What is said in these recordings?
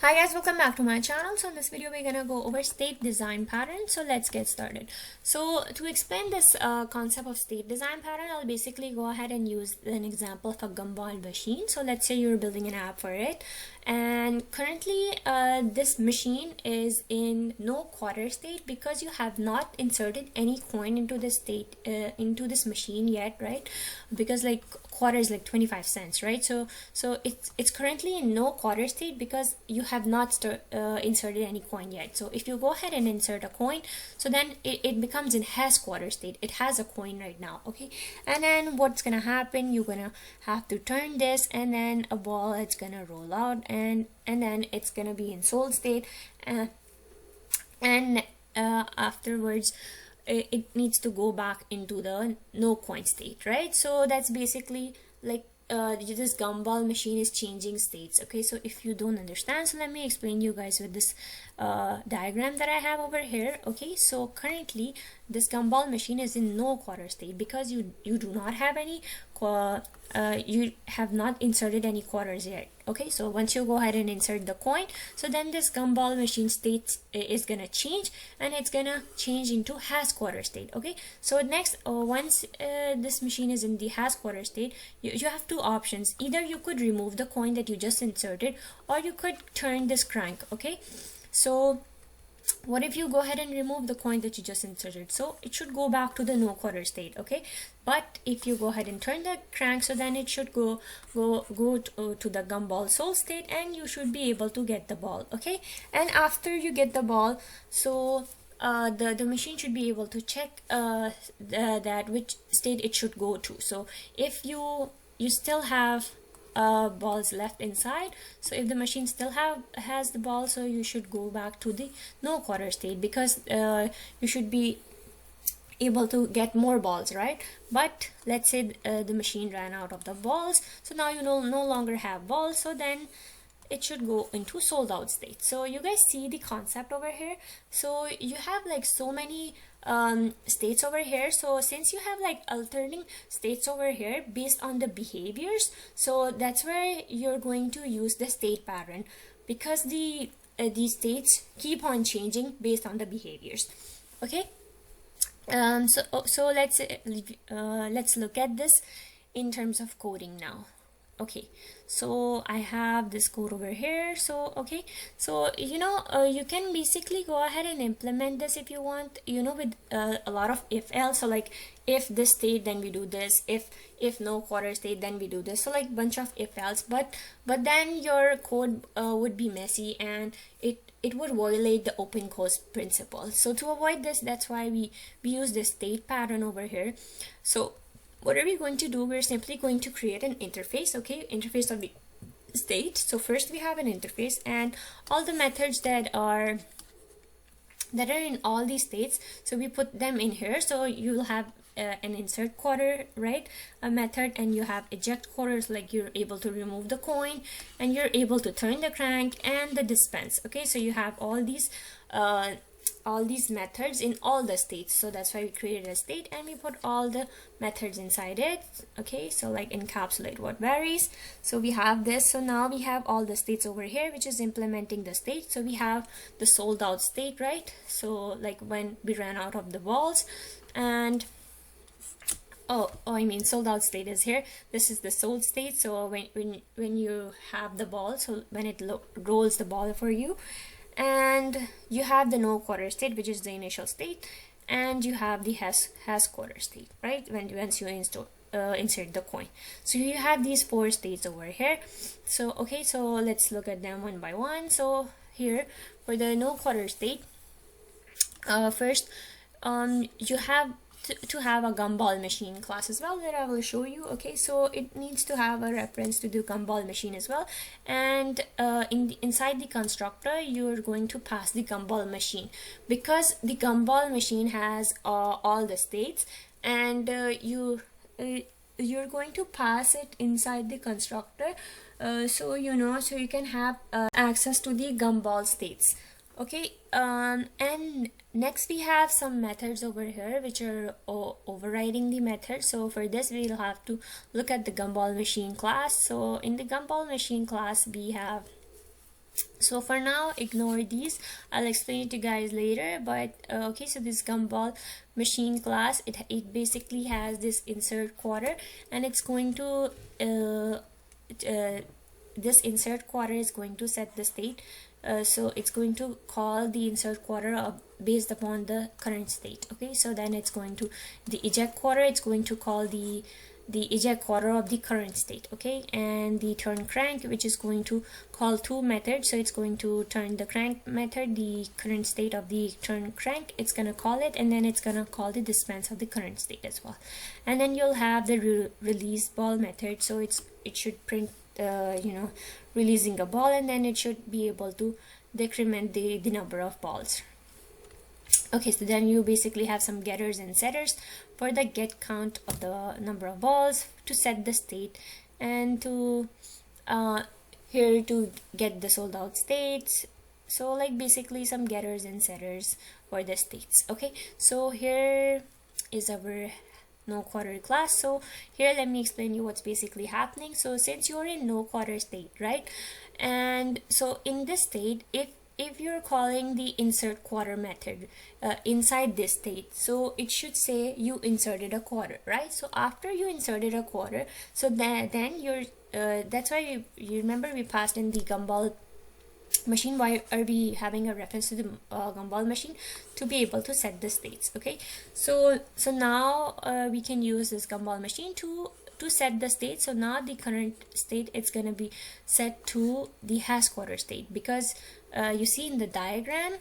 Hi guys, welcome back to my channel. So in this video we're gonna go over state design pattern. So let's get started. So to explain this concept of state design pattern, I'll basically go ahead and use an example of a gumball machine. So let's say you're building an app for it, and currently this machine is in no quarter state because you have not inserted any coin into this state into this machine yet, right? Because like quarter is like 25 cents, right? So it's currently in no quarter state because you have not inserted any coin yet. So if you go ahead and insert a coin, so then it becomes in has quarter state. It has a coin right now, okay? And then what's gonna happen, you're gonna have to turn this, and then a ball it's gonna roll out, and then it's gonna be in sold state, and afterwards it needs to go back into the no coin state, right? So that's basically like this gumball machine is changing states, okay? So if you don't understand, so let me explain you guys with this diagram that I have over here, okay? So currently this gumball machine is in no quarter state because you do not have any you have not inserted any quarters yet, okay? So once you go ahead and insert the coin, so then this gumball machine state is gonna change, and it's gonna change into has quarter state, okay? So next once this machine is in the has quarter state, you have two options. Either you could remove the coin that you just inserted, or you could turn this crank, okay? So what if you go ahead and remove the coin that you just inserted? So it should go back to the no quarter state, okay? But if you go ahead and turn the crank, so then it should go to the gumball sold state, and you should be able to get the ball, okay? And after you get the ball, so the machine should be able to check that which state it should go to. So if you still have balls left inside, so if the machine still has the ball, so you should go back to the no quarter state, because you should be able to get more balls, right? But let's say the machine ran out of the balls, so now you no longer have balls, so then it should go into sold out state. So you guys see the concept over here. So you have like so many states over here. So since you have like alternating states over here based on the behaviors, so that's where you're going to use the state pattern, because these states keep on changing based on the behaviors, okay? So let's look at this in terms of coding now. Okay, so I have this code over here. So okay, so you can basically go ahead and implement this if you want, with a lot of if else. So like if this state, then we do this. If no quarter state, then we do this. So like bunch of if else, but then your code would be messy, and it would violate the open code principle. So to avoid this, that's why we use this state pattern over here. So what are we going to do? We're simply going to create an interface, okay? Interface of the state. So first we have an interface, and all the methods that are in all these states, so we put them in here. So you'll have an insert quarter, right, a method, and you have eject quarters, like you're able to remove the coin, and you're able to turn the crank, and the dispense, okay? So you have all these methods in all the states. So that's why we created a state, and we put all the methods inside it, okay? So like encapsulate what varies. So we have this. So now we have all the states over here, which is implementing the state. So we have the sold out state, right? So like when we ran out of the balls, and I mean sold out state is here. This is the sold state. So when you have the ball, so when it rolls the ball for you, and you have the no quarter state, which is the initial state, and you have the has quarter state, right, once you insert the coin. So you have these four states over here. So okay, so let's look at them one by one. So here for the no quarter state, first you have to have a gumball machine class as well, that I will show you, okay? So it needs to have a reference to the gumball machine as well, and inside the constructor you're going to pass the gumball machine, because the gumball machine has all the states, and you're going to pass it inside the constructor, so so you can have access to the gumball states, okay? And next we have some methods over here which are overriding the method. So for this we'll have to look at the gumball machine class. So in the gumball machine class we have So for now, ignore these. I'll explain it to you guys later. But okay, so this gumball machine class, it basically has this insert quarter, and it's going to this insert quarter is going to set the state. So it's going to call the insert quarter based upon the current state. Okay, so then it's going to the eject quarter, it's going to call the eject quarter of the current state. Okay, and the turn crank, which is going to call two methods. So it's going to turn the crank method, the current state of the turn crank, it's gonna call it, and then it's gonna call the dispense of the current state as well. And then you'll have the release ball method. So it should print releasing a ball, and then it should be able to decrement the number of balls. Okay, so then you basically have some getters and setters for the get count of the number of balls, to set the state, and to here to get the sold out states. So like basically some getters and setters for the states. Okay, so here is our no quarter class. So here let me explain you what's basically happening. So since you're in no quarter state, right, and so in this state, if you're calling the insert quarter method inside this state, so it should say you inserted a quarter, right? So after you inserted a quarter, so then you're that's why you remember we passed in the gumball machine. Why are we having a reference to the gumball machine? To be able to set the states. Okay, so now we can use this gumball machine to set the state. So now the current state, it's going to be set to the has quarter state, because you see in the diagram,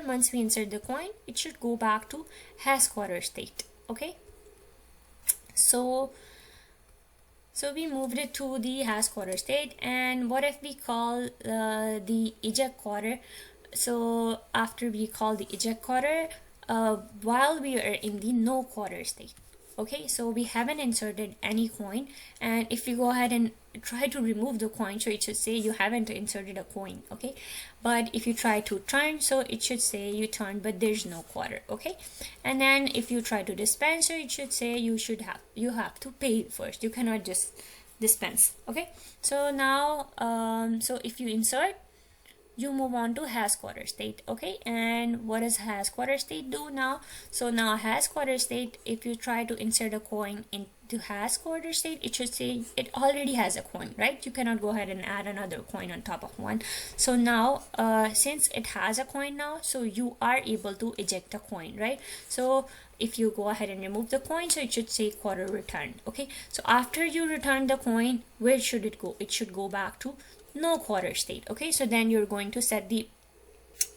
once we insert the coin, it should go back to has quarter state. Okay, so we moved it to the has quarter state. And what if we call the eject quarter? So after we call the eject quarter, while we are in the no quarter state, okay, so we haven't inserted any coin, and if you go ahead and try to remove the coin, so it should say you haven't inserted a coin. Okay, but if you try to turn, so it should say you turned, but there's no quarter. Okay, and then if you try to dispense, so it should say you have to pay first, you cannot just dispense. Okay, so now so if you insert, you move on to has quarter state. Okay, and what does has quarter state do now? So now has quarter state, if you try to insert a coin into has quarter state, it should say it already has a coin, right? You cannot go ahead and add another coin on top of one. So now since it has a coin now, so you are able to eject a coin, right? So if you go ahead and remove the coin, so it should say quarter returned. Okay, so after you return the coin, where should it go? It should go back to no quarter state. Okay, so then you're going to set the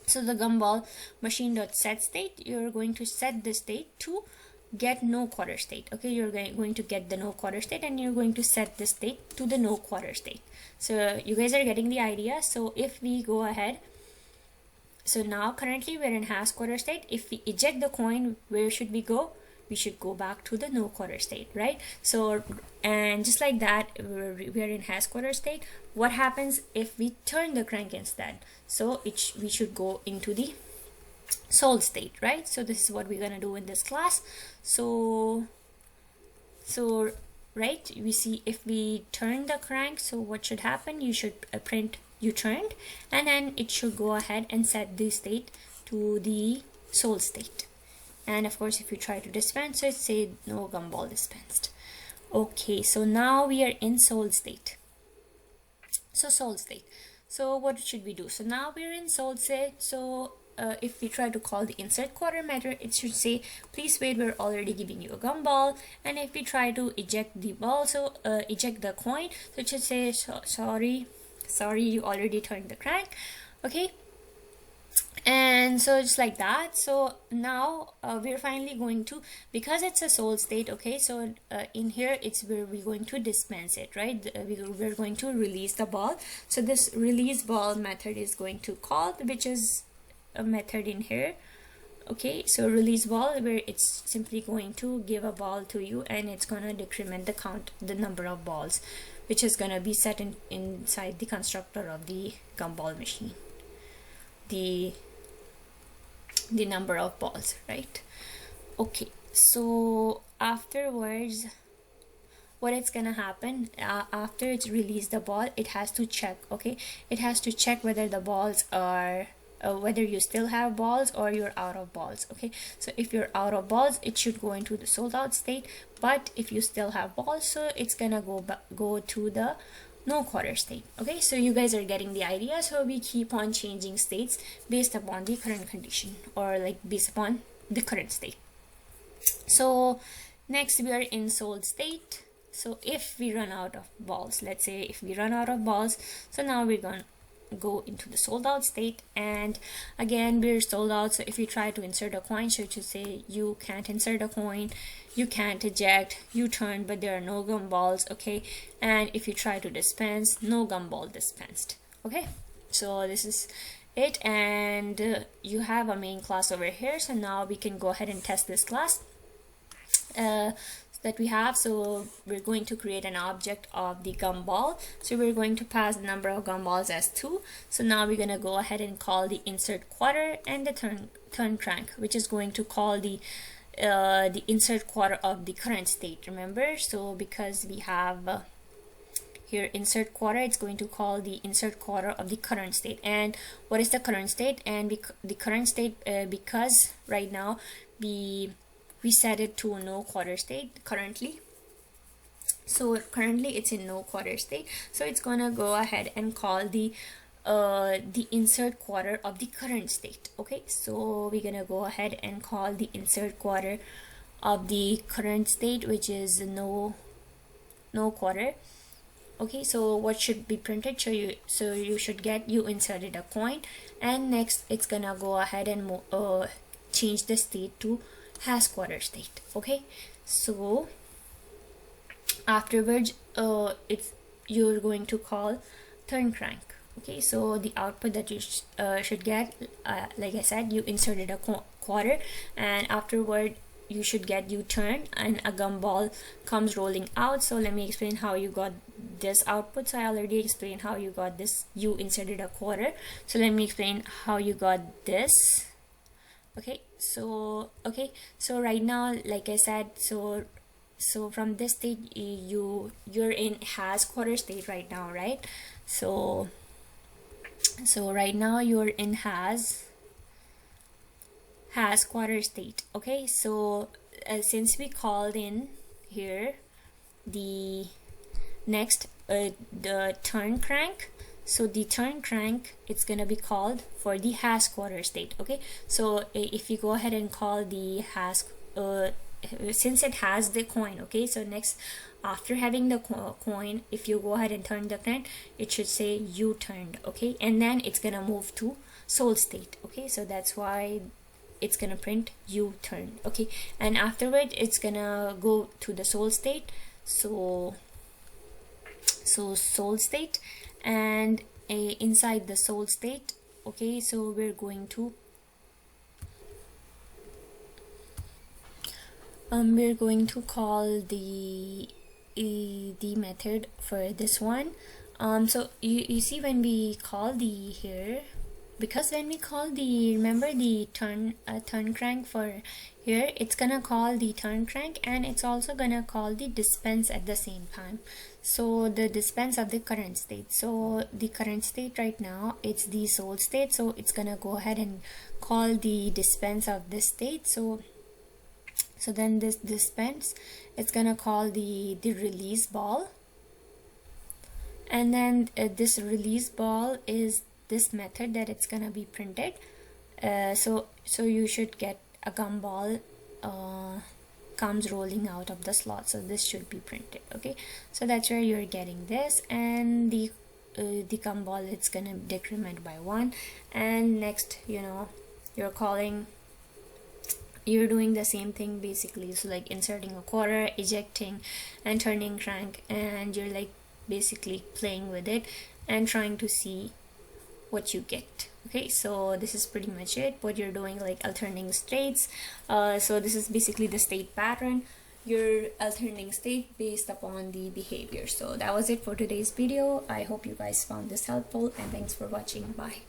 gumball machine dot set state, you're going to set the state to get no quarter state. Okay, you're going to get the no quarter state, and you're going to set the state to the no quarter state. So you guys are getting the idea. So if we go ahead, so now currently we're in has quarter state. If we eject the coin, where should we go? We should go back to the no quarter state, right? So, and just like that, we're in has quarter state. What happens if we turn the crank instead? So we should go into the sold state, right? So this is what we're gonna do in this class. So right, we see if we turn the crank, so what should happen? You should print you turned, and then it should go ahead and set the state to the sold state. And of course, if you try to dispense it, say no gumball dispensed. Okay, so now we are in sold state. So sold state. So what should we do? So now we're in sold state. So if we try to call the insert quarter method, it should say please wait, we're already giving you a gumball. And if we try to eject the ball, so eject the coin, so it should say sorry, you already turned the crank. Okay, and so just like that. So now we're finally going to, because it's a sold state, okay, so in here it's where we're going to dispense it, right? We're going to release the ball. So this release ball method is going to call, which is a method in here. Okay, so release ball, where it's simply going to give a ball to you, and it's gonna decrement the number of balls, which is gonna be set inside the constructor of the gumball machine, the number of balls, right? Okay, so afterwards, what it's gonna happen, after it's released the ball, it has to check, okay, it has to check whether the balls are whether you still have balls or you're out of balls. Okay, so if you're out of balls, it should go into the sold out state, but if you still have balls, so it's gonna go to the no quarter state. Okay, so you guys are getting the idea. So we keep on changing states based upon the current condition, or like based upon the current state. So next we are in sold state. So if we run out of balls, let's say if we run out of balls, so now we're going to go into the sold out state, and again we're sold out. So if you try to insert a coin, so to say you can't insert a coin, you can't eject, you turn, but there are no gumballs. Okay, and if you try to dispense, no gumball dispensed. Okay, so this is it, and you have a main class over here. So now we can go ahead and test this class that we have. So we're going to create an object of the gumball. So we're going to pass the number of gumballs as 2. So now we're going to go ahead and call the insert quarter and the turn crank, which is going to call the insert quarter of the current state. Remember, so because we have here insert quarter, it's going to call the insert quarter of the current state. And what is the current state? And the current state, because right now we set it to no quarter state currently. So currently it's in no quarter state. So it's gonna go ahead and call the insert quarter of the current state. Okay, so we're gonna go ahead and call the insert quarter of the current state, which is no quarter. Okay, so what should be printed? So you should get you inserted a coin, and next it's gonna go ahead and change the state to has quarter state. Okay, so afterwards you're going to call turn crank. Okay, so the output that you should get, like I said, you inserted a quarter, and afterward you should get you turn and a gumball comes rolling out. So let me explain how you got this output. So I already explained how you got this, you inserted a quarter. So let me explain how you got this. Okay, so right now, like I said, so from this state you're in has quarter state right now, right? So right now you're in has quarter state. Okay, so since we called in here the next the turn crank, so the turn crank, it's gonna be called for the has quarter state. Okay, so if you go ahead and call the has since it has the coin, okay, so next after having the coin, if you go ahead and turn the crank, it should say you turned. Okay, and then it's gonna move to sold state. Okay, so that's why it's gonna print you turned. Okay, and afterward it's gonna go to the sold state. So sold state, and inside the sold state, okay, so we're going to call the method for this one. So you see when we call the here, because when we call the, remember the turn crank for here, it's gonna call the turn crank, and it's also gonna call the dispense at the same time. So the dispense of the current state, so the current state right now, it's the sold state, so it's gonna go ahead and call the dispense of this state. So then this dispense, it's gonna call the release ball, and then this release ball is this method that it's gonna be printed. So you should get a gumball comes rolling out of the slot, so this should be printed. Okay, so that's where you're getting this, and the gumball, it's gonna decrement by 1, and next, you know, you're doing the same thing basically. So like inserting a quarter, ejecting, and turning crank, and you're like basically playing with it and trying to see what you get. Okay, so this is pretty much it, what you're doing, like alternating states. So this is basically the state pattern, your alternating state based upon the behavior. So that was it for today's video. I hope you guys found this helpful, and thanks for watching. Bye.